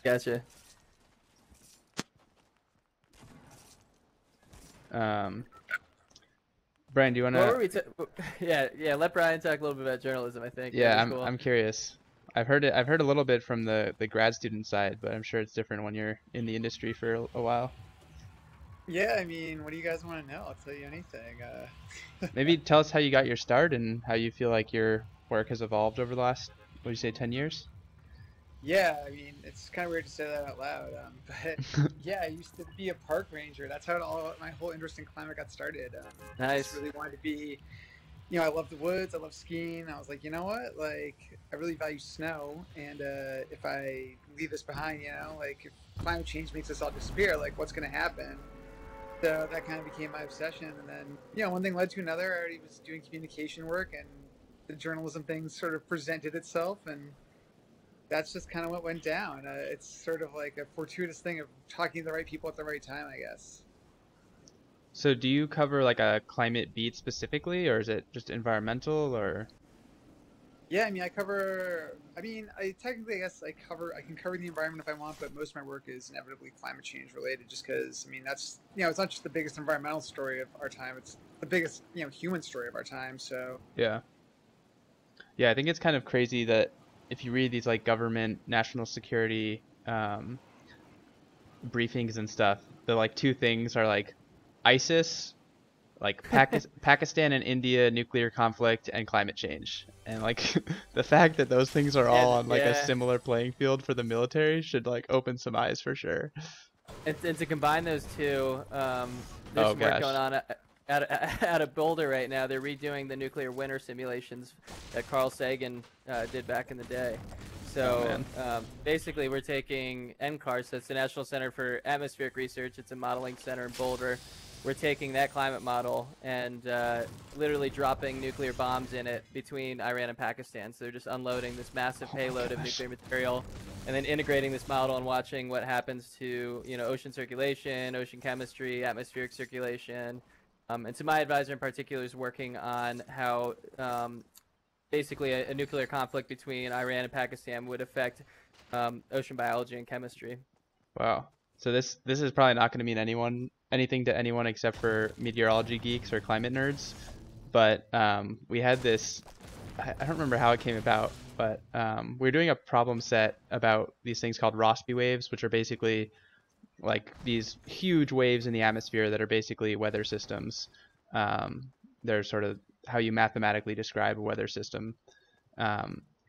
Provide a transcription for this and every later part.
Gotcha. Brian, do you What wanna? were we? Yeah. Let Brian talk a little bit about journalism. I think that'd Yeah, be I'm cool. I'm curious. I've heard it. I've heard a little bit from the grad student side, but I'm sure it's different when you're in the industry for a while. Yeah, I mean, what do you guys want to know? I'll tell you anything. Maybe tell us how you got your start and how you feel like your work has evolved over the last, what do you say, 10 years? Yeah, I mean, it's kind of weird to say that out loud, but yeah, I used to be a park ranger. That's how my whole interest in climate got started. I just Nice. really wanted to be, I love the woods, I love skiing. I was like, you know what? Like, I really value snow, and if I leave this behind, like if climate change makes us all disappear, like what's going to happen? So that kind of became my obsession, and then one thing led to another. I already was doing communication work, and the journalism thing sort of presented itself, and that's just kind of what went down. It's sort of like a fortuitous thing of talking to the right people at the right time, I guess. So do you cover like a climate beat specifically, or is it just environmental, or? Yeah, I mean, I cover. I mean, I technically, I guess, I can cover the environment if I want, but most of my work is inevitably climate change related. Just because, I mean, that's it's not just the biggest environmental story of our time; it's the biggest human story of our time. So Yeah. Yeah, I think it's kind of crazy that if you read these like government national security briefings and stuff, the like two things are like ISIS, like Pakistan and India nuclear conflict and climate change. And like the fact that those things are all on like a Yeah. similar playing field for the military should like open some eyes for sure. And to combine those two, there's Oh some work going gosh. on out of Boulder right now. They're redoing the nuclear winter simulations that Carl Sagan did back in the day. Oh So man. basically, we're taking NCARS, that's the National Center for Atmospheric Research. It's a modeling center in Boulder. We're taking that climate model and literally dropping nuclear bombs in it between Iran and Pakistan. So they're just unloading this massive Oh my payload of gosh. nuclear material and then integrating this model and watching what happens to ocean circulation, ocean chemistry, atmospheric circulation. And so my advisor in particular is working on how basically a nuclear conflict between Iran and Pakistan would affect ocean biology and chemistry. Wow. So this is probably not going to mean anything to anyone except for meteorology geeks or climate nerds. But we had this. I don't remember how it came about, but we were doing a problem set about these things called Rossby waves, which are basically like these huge waves in the atmosphere that are basically weather systems. They're sort of how you mathematically describe a weather system.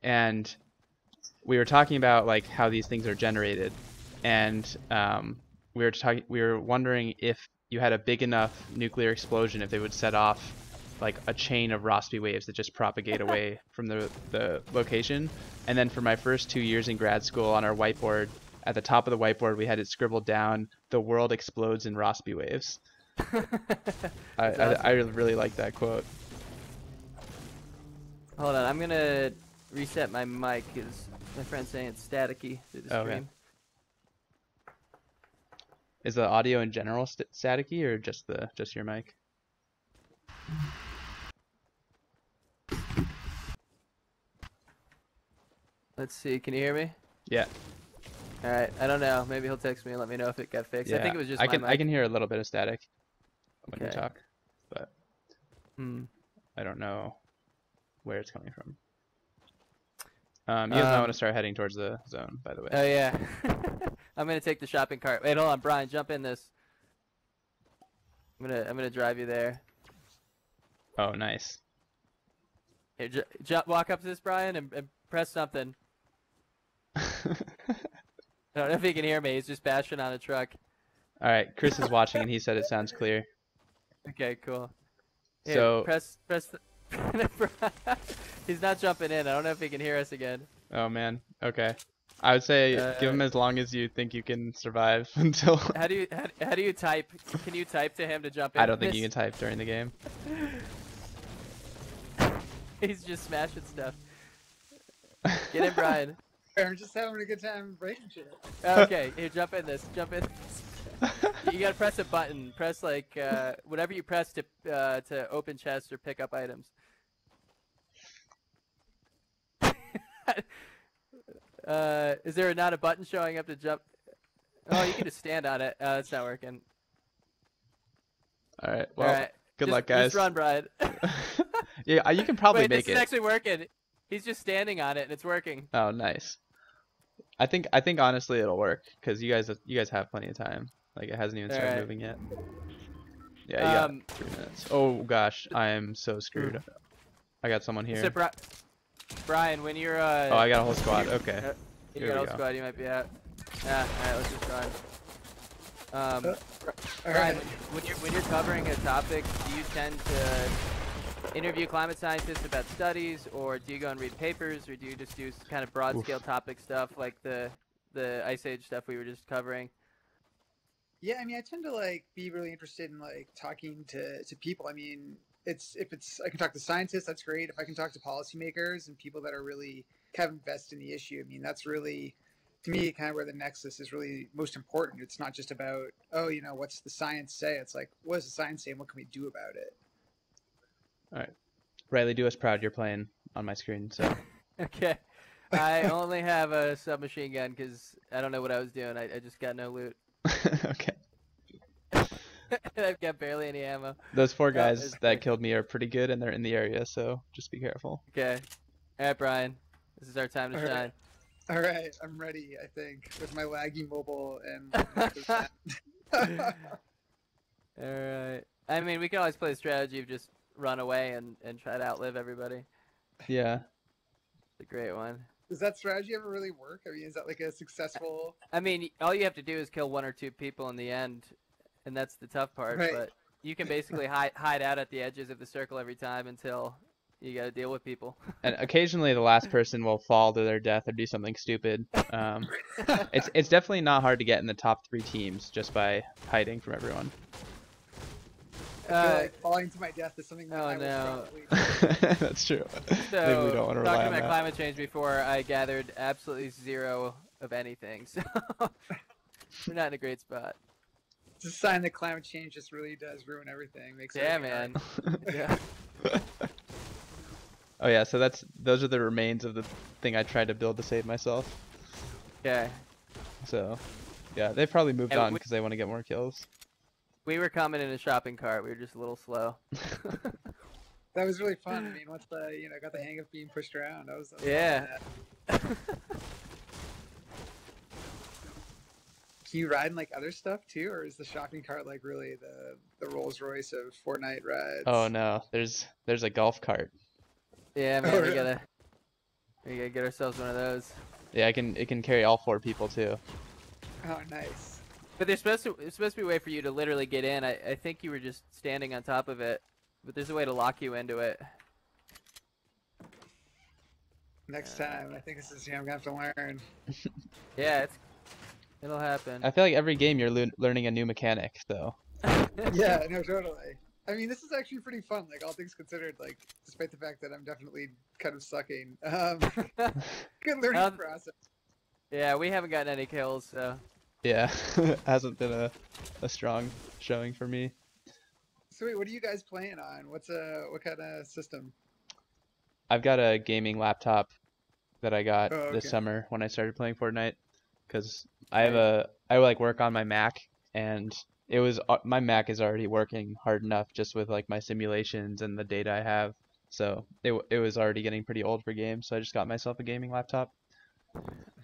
And we were talking about like how these things are generated, and we were wondering if you had a big enough nuclear explosion, if they would set off like a chain of Rossby waves that just propagate away from the location. And then for my first 2 years in grad school, on our whiteboard, at the top of the whiteboard, we had it scribbled down: "The world explodes in Rossby waves." That's I awesome. really like that quote. Hold on, I'm gonna reset my mic because my friend's saying it's staticky through the Oh, okay. stream. Is the audio in general staticky, or just your mic? Let's see, can you hear me? Yeah. All right, I don't know. Maybe he'll text me and let me know if it got fixed. I Yeah. think it was just I my can I mic. can hear a little bit of static when you Okay. talk, but Hmm. I don't know where it's coming from. You guys might want to Um. start heading towards the zone, by the way. Oh yeah. I'm gonna take the shopping cart. Wait, hold on, Brian. Jump in this. I'm gonna drive you there. Oh, nice. Here, walk up to this, Brian, and press something. I don't know if he can hear me. He's just bashing on a truck. All right, Chris is watching and he said it sounds clear. Okay, cool. Here, So, press the. He's not jumping in. I don't know if he can hear us again. oh man, okay. I would say give Uh, him as long as you think you can survive until. how do you type? Can you type to him to jump I in don't think you this? can type during the game. He's just smashing stuff. Get in, Brian. I'm just having a good time breaking shit. Okay, here, jump in this. Jump in. You gotta press a button. Press like whatever you press to open chests or pick up items. Is there not a button showing up to jump? Oh, you can just stand on it. It's not working. All right. Well, All right. good luck, guys. Just run, Brian. Yeah, you can probably Wait, make this it. is actually working. He's just standing on it and it's working. Oh, nice. I think honestly it'll work because you guys have plenty of time. Like it hasn't even started Alright. moving yet. Yeah, you got 3 minutes. Oh gosh, I am so screwed. I got someone here. So, Brian, when you're Oh, I got a whole squad. Okay. you Here got we whole go. squad, you might be out. Yeah, alright, let's just run. All Brian, right. when you're covering a topic, do you tend to interview climate scientists about studies, or do you go and read papers, or do you just do kind of broad scale topic stuff like the Ice Age stuff we were just covering? Yeah, I mean, I tend to like be really interested in like talking to people. I mean, if I can talk to scientists, that's great. If I can talk to policymakers and people that are really kind of invested in the issue, I mean, that's really, to me, kind of where the nexus is really most important. It's not just about, oh, you know, what's the science say? It's like, what does the science say and what can we do about it? All right. Riley, do us proud. You're playing on my screen, so. Okay. I only have a submachine gun because I don't know what I was doing. I just got no loot. Okay. I've got barely any ammo. Those 4 Oh, guys it's that good. killed me are pretty good, and they're in the area, so just be careful. Okay. Alright, Brian. This is our time to All right. shine. All right, I'm ready, I think, with my laggy mobile and. Alright. I mean, we can always play the strategy of just run away and try to outlive everybody. Yeah. It's a great one. Does that strategy ever really work? I mean, is that like a successful? I mean, all you have to do is kill 1 or 2 people in the end, and that's the tough part. Right. But you can basically hide out at the edges of the circle every time until you got to deal with people. And occasionally the last person will fall to their death or do something stupid. It's definitely not hard to get in the top 3 teams just by hiding from everyone. I feel like falling to my death is something that Oh, I would no. probably. That's true. Maybe So, we don't want to rely talking on about that. climate change before, I gathered absolutely 0 of anything. So we're not in a great spot. It's a sign that climate change just really does ruin everything. Makes Yeah, everything man. Yeah. Oh yeah, so those are the remains of the thing I tried to build to save myself. Okay. So, yeah, they've probably moved And on because they want to get more kills. We were coming in a shopping cart. We were just a little slow. That was really fun. I mean, once got the hang of being pushed around, that was Yeah. Can you ride in like other stuff too, or is the shopping cart like really the Rolls Royce of Fortnite rides? Oh no, there's a golf cart. Yeah, man. Oh, we really? gotta get ourselves one of those. Yeah, it can carry all 4 people too. Oh, nice. But it's supposed to be a way for you to literally get in. I think you were just standing on top of it, but there's a way to lock you into it. Next time, I think this is I'm gonna have to learn. Yeah, it'll happen. I feel like every game you're learning a new mechanic, though. Yeah, no, totally. I mean, this is actually pretty fun. Like all things considered, like despite the fact that I'm definitely kind of sucking. Good learning process. Yeah, we haven't gotten any kills, so. Yeah, hasn't been a strong showing for me. So wait, what are you guys playing on? What kind of system? I've got a gaming laptop that I got Oh, this okay. summer when I started playing Fortnite, because I like work on my Mac, and my Mac is already working hard enough just with like my simulations and the data I have, so it was already getting pretty old for games, so I just got myself a gaming laptop.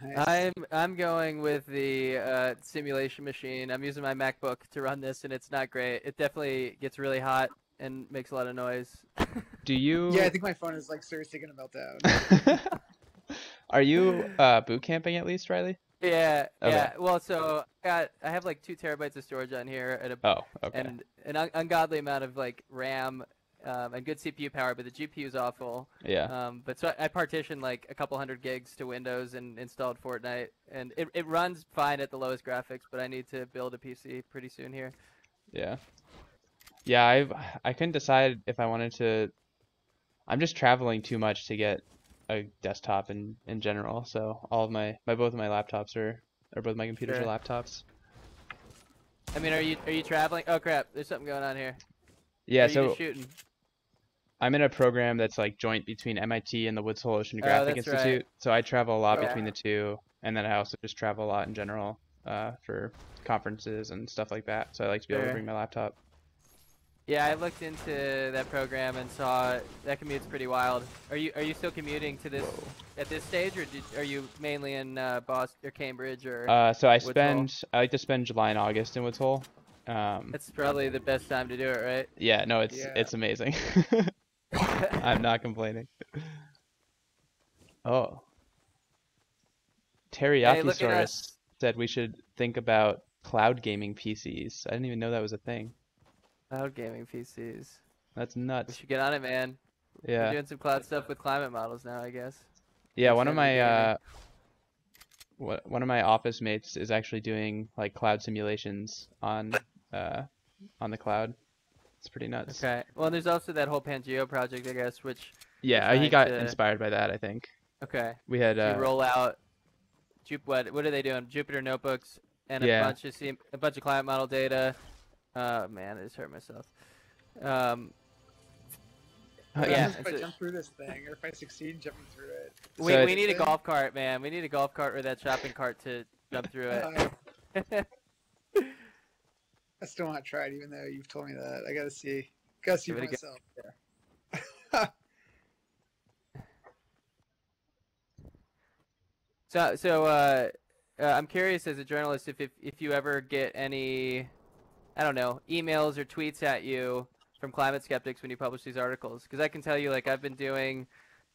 Nice. I'm going with the simulation machine. I'm using my MacBook to run this, and it's not great. It definitely gets really hot and makes a lot of noise. Do you? Yeah, I think my phone is like seriously gonna melt down. Are you boot camping at least, Riley? Yeah, Okay. yeah. Well, so I have like 2 terabytes of storage on here, and Oh, okay. and an ungodly amount of like RAM and good CPU power, but the GPU is awful. Yeah. But so I partitioned like a couple hundred gigs to Windows and installed Fortnite, and it runs fine at the lowest graphics, but I need to build a PC pretty soon here. Yeah. Yeah, I couldn't decide if I wanted to. I'm just traveling too much to get a desktop in general, so all of both of my laptops or both my computers Sure. are laptops. I mean, are you traveling? Oh crap! There's something going on here. Yeah, Are you so just shooting? I'm in a program that's like joint between MIT and the Woods Hole Oceanographic that's right. Institute. So I travel a lot Oh, between wow. the two, and then I also just travel a lot in general for conferences and stuff like that. So I like to be able to Sure. bring my laptop. Yeah, I looked into that program and saw that commute's pretty wild. Are you still commuting to this at this stage, or are you mainly in Boston or Cambridge or So I Woods Hole? like to spend July and August in Woods Hole. That's probably the best time to do it, Yeah, no, Yeah. it's amazing. right? I'm not complaining. Oh, Hey, look at Teriyaki-saurus us. said we should think about cloud gaming PCs. I didn't even know that was a thing. Cloud gaming PCs. That's We nuts. should get on it, man. We're Yeah. doing some cloud stuff with climate models now, I guess. Yeah, Makes one of sense with gaming. my one of my office mates is actually doing like cloud simulations on the cloud. It's pretty nuts. Okay. Well, and there's also that whole Pangeo project, I guess, which they're Yeah, he trying got to. inspired by that, I think. Okay. We had To roll out. What are they doing? Jupyter notebooks and Yeah. a bunch of climate model data. Oh man, I just hurt myself. Um, What yeah, happens if I so- jump through this thing, or if I succied jumping through it? we So need a it's- golf cart, man. We need a golf cart or that shopping cart to jump through it. I still want to try it, even though you've told me that. I gotta see for Give it a go. myself. Yeah. So, I'm curious as a journalist if you ever get any, I don't know, emails or tweets at you from climate skeptics when you publish these articles. Because I can tell you, like, I've been doing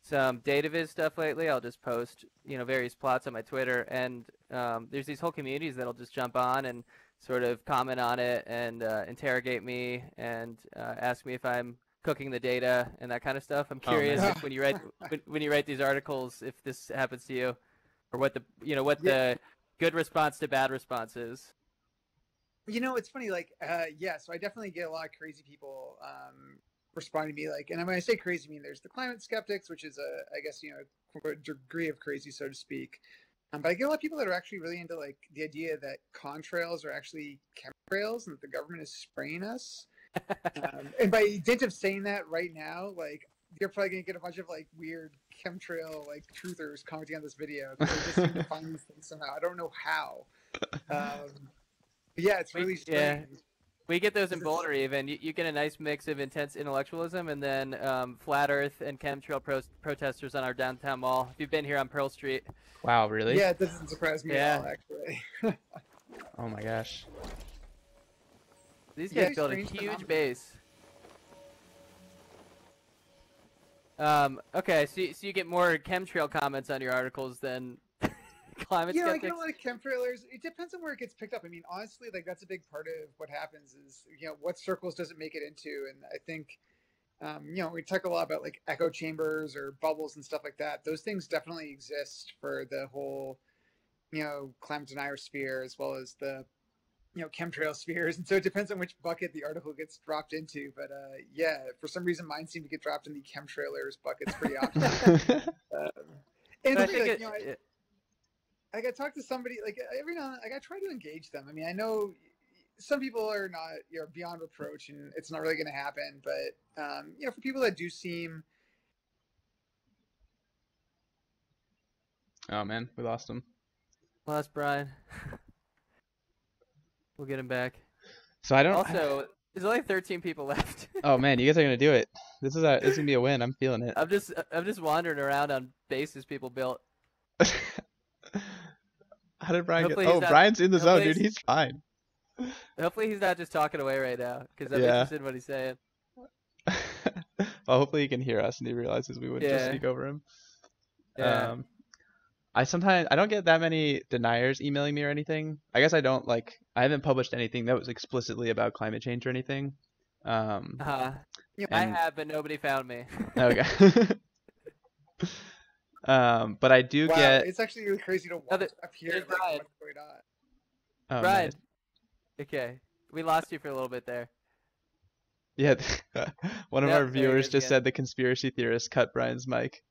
some data viz stuff lately. I'll just post, various plots on my Twitter, and there's these whole communities that'll just jump on and sort of comment on it and interrogate me and ask me if I'm cooking the data and that kind of stuff. I'm Oh, man. curious if when you write these articles, if this happens to you, or what the the good response to bad response is. It's funny. Like, so I definitely get a lot of crazy people responding to me. Like, and when I say crazy, I mean there's the climate skeptics, which is I guess a degree of crazy, so to speak. But I get a lot of people that are actually really into like the idea that contrails are actually chemtrails and that the government is spraying us. And by dint of saying that right now, like you're probably gonna get a bunch of like weird chemtrail like truthers commenting on this video because they just seem to find these things somehow. I don't know how. Yeah, it's really strange. Yeah. We get those in Boulder even. You get a nice mix of intense intellectualism and then flat earth and chemtrail protesters on our downtown mall. If you've been here on Pearl Street. Wow, really? Yeah, it doesn't surprise me Yeah. at all, actually. Oh my gosh. These Yeah, guys build a strange huge phenomenon. base. Okay, so you get more chemtrail comments on your articles than climate Yeah, I skeptics. get a lot of chemtrailers. It depends on where it gets picked up. I mean, honestly, like that's a big part of what happens is, what circles does it make it into? And I think, we talk a lot about like echo chambers or bubbles and stuff like that. Those things definitely exist for the whole, climate denier sphere as well as the, chemtrail spheres. And so it depends on which bucket the article gets dropped into. But yeah, for some reason, mine seem to get dropped in the chemtrailers buckets pretty often. And But I it's think like, it, I got to talk to somebody like every now and then. I got to try to engage them. I mean, I know some people are not, beyond reproach, and it's not really going to happen. But for people that do seem, Oh man, we lost him. lost Brian. We'll get him back. So I don't. Also, there's only 13 people left. Oh man, you guys are gonna do it. This is gonna be a win. I'm feeling it. I'm just wandering around on bases people built. How did Brian Hopefully get? he's Oh, not- Brian's in the zone, hopefully dude. He's fine. Hopefully he's not just talking away right now, because I'm Yeah. interested in what he's saying. Well, hopefully he can hear us and he realizes we wouldn't just Yeah. speak over him. Yeah. I don't get that many deniers emailing me or anything. I guess I haven't published anything that was explicitly about climate change or anything. I and- have, but nobody found me. Okay. But I do wow, get. it's actually really crazy to watch Other- up here. there's Like, Brian. what's going on. Oh, Brian. nice. Okay, we lost you for a little bit there. Yeah, one of Yep, our there he viewers is just again. said the conspiracy theorist cut Brian's mic.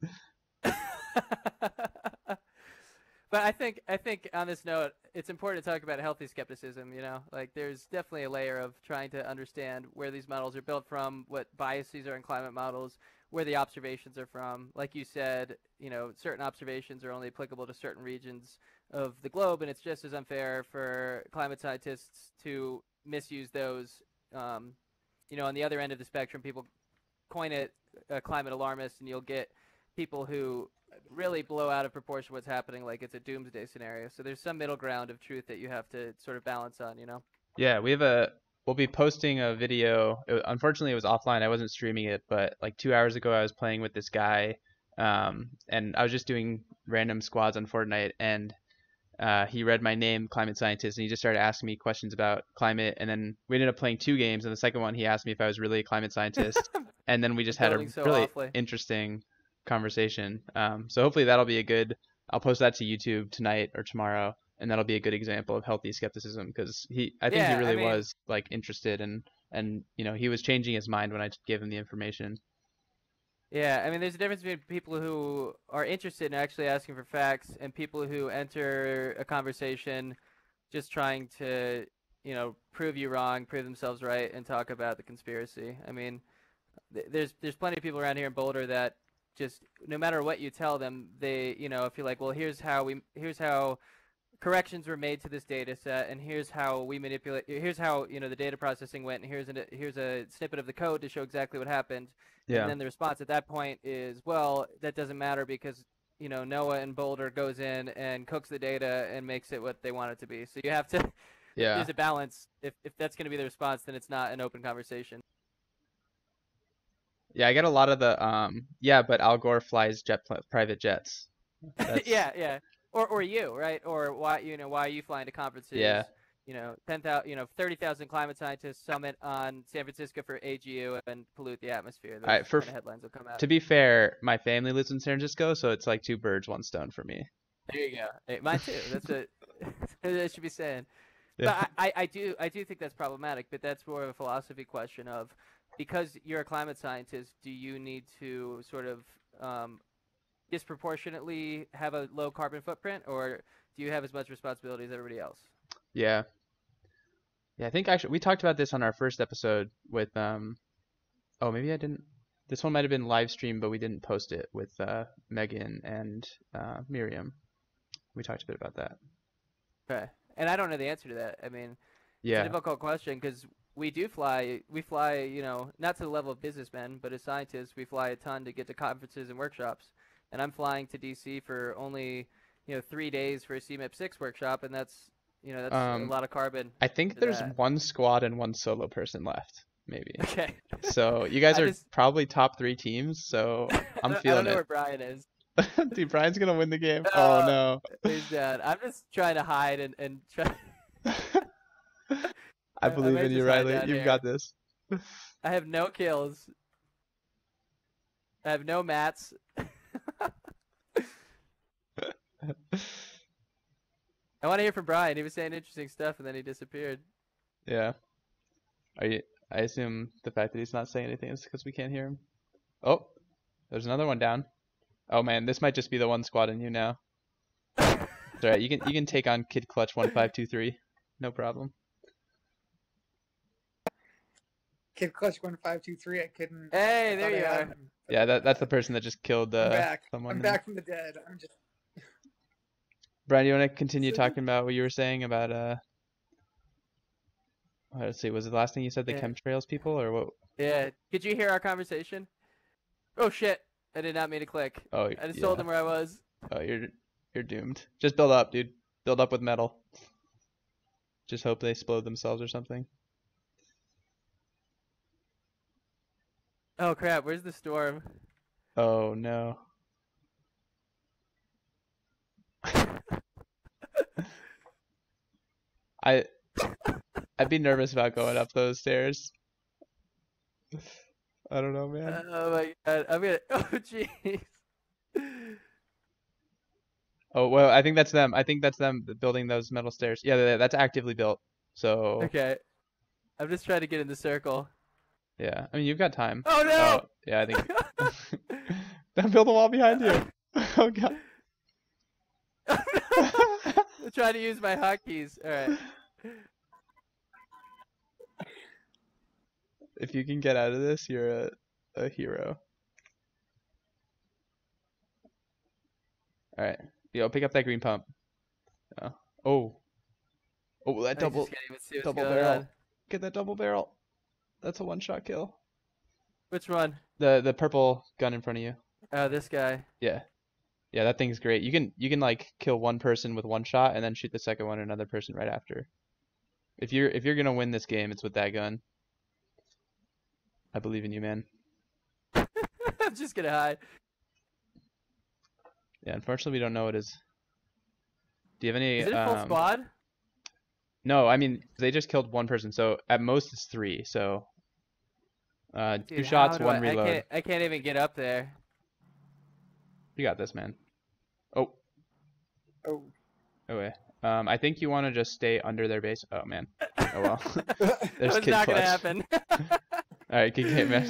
But I think on this note, it's important to talk about healthy skepticism. You know, like there's definitely a layer of trying to understand where these models are built from, what biases are in climate models, where the observations are from. Like you said, you know, certain observations are only applicable to certain regions of the globe, and it's just as unfair for climate scientists to misuse those. You know, on the other end of the spectrum, people coin it climate alarmist, and you'll get people who really blow out of proportion what's happening like it's a doomsday scenario. So there's some middle ground of truth that you have to sort of balance on, you know? Yeah, we'll be posting a video. Unfortunately, it was offline. I wasn't streaming it, but like 2 hours ago, I was playing with this guy, and I was just doing random squads on Fortnite, and he read my name, climate scientist, and he just started asking me questions about climate. And then we ended up playing 2 games, and the second one, he asked me if I was really a climate scientist, and then we just had a Building so really awfully. interesting conversation. So hopefully that'll be a good. I'll post that to YouTube tonight or tomorrow, and that'll be a good example of healthy skepticism because I think he Yeah, I really mean, was like interested and you know he was changing his mind when I gave him the information. yeah, I mean, there's a difference between people who are interested in actually asking for facts and people who enter a conversation just trying to, you know, prove you wrong, prove themselves right, and talk about the conspiracy. I mean, there's plenty of people around here in Boulder that just no matter what you tell them, they, you know, if you're like, well, here's how corrections were made to this data set, and here's how we manipulate, here's how, you know, the data processing went, and here's a snippet of the code to show exactly what happened. And Yeah, then the response at that point is, well, that doesn't matter because, you know, Noah in Boulder goes in and cooks the data and makes it what they want it to be. So you have to, yeah, there's a balance. If that's going to be the response, then it's not an open conversation. yeah. I get a lot of the yeah, but Al Gore flies private jets. That's Yeah, yeah. Or you, right? Or why, you know, why are you flying to yeah. conferences? You know, 10,000, you know, 30,000 climate scientists summit on San Francisco for AGU and pollute the atmosphere. All Those right, for kind of headlines will come out. to be fair, my family lives in San Francisco, so it's like two birds, one stone for me. There you go. Hey, mine too. That's what I should be saying. Yeah. But I do think that's problematic. But that's more of a philosophy question of, because you're a climate scientist, do you need to sort of disproportionately have a low carbon footprint, or do you have as much responsibility as everybody else? Yeah. Yeah, I think actually we talked about this on our first episode with oh maybe I didn't this one might have been live stream but we didn't post it with Megan and Miriam. We talked a bit about that. Okay. And I don't know the answer to that. I mean, it's a Yeah. difficult question because we fly, you know, not to the level of businessmen, but as scientists, we fly a ton to get to conferences and workshops. And I'm flying to DC for only, you know, 3 days for a CMIP 6 workshop, and that's, you know, that's a Um lot of carbon I think to there's that. one squad and one solo person left, maybe. Okay. So you guys I are just, probably top 3 teams, so I'm I don't feeling know it. where Brian is. Dude, Brian's gonna win the game. Oh Uh, no. he's dead. I'm just trying to hide and try. I I believe might in you, just hide Riley. down You've here. got this. I have no kills. I have no mats. I want to hear from Brian. He was saying interesting stuff, and then he disappeared. Yeah. Are you? I assume the fact that he's not saying anything is because we can't hear him. Oh, there's another one down. Oh man, this might just be the one squad in you now. It's alright. You can take on Kid Clutch 1523. No problem. Kid Clutch 1523. I couldn't. Hey, I there thought I you had are. him. Yeah, that's the person that just killed I'm back. someone. I'm back from the dead. I'm just. Brian, you want to continue So- talking about what you were saying about let's see, was it the last thing you said, the Yeah. chemtrails people or what? Yeah. Could you hear our conversation? Oh shit! I did not mean to click. Oh, I just told yeah. him where I was. Oh, you're doomed. Just build up, dude. Build up with metal. Just hope they explode themselves or something. Oh crap! Where's the storm? Oh no. I I'd be nervous about going up those stairs. I don't know, man. Oh my god! I'm gonna. Oh jeez. Oh well, I think that's them. I think that's them building those metal stairs. Yeah, that's actively built. So Okay. I'm just trying to get in the circle. yeah, I mean you've got time. Oh no! Oh yeah, I think. Don't build a wall behind you. Oh god. I'm trying to use my hotkeys. All right. If you can get out of this, you're a hero. All right. Yo, pick up that green pump. Oh, that I double just can't even see what's double going barrel. on. Get that double barrel. That's a one-shot kill. Which one? The purple gun in front of you. Oh, this guy. Yeah. Yeah, that thing's great. You can like kill one person with one shot and then shoot the second one at another person right after. If you're gonna win this game, it's with that gun. I believe in you, man. I'm just gonna hide. Yeah, unfortunately we don't know what is. Do you have any Is it a full squad? No, I mean they just killed one person, so at most it's 3. So Dude, 2 shots, how do 1 reload. I can't even get up there. You got this, man. Oh. Oh. Okay. I think you want to just stay under their base. Oh man. Oh well. There's That's Kid not gonna Clutch. happen. All right, good game, man.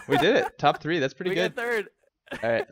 We did it. Top 3. That's pretty We good. got third. All right.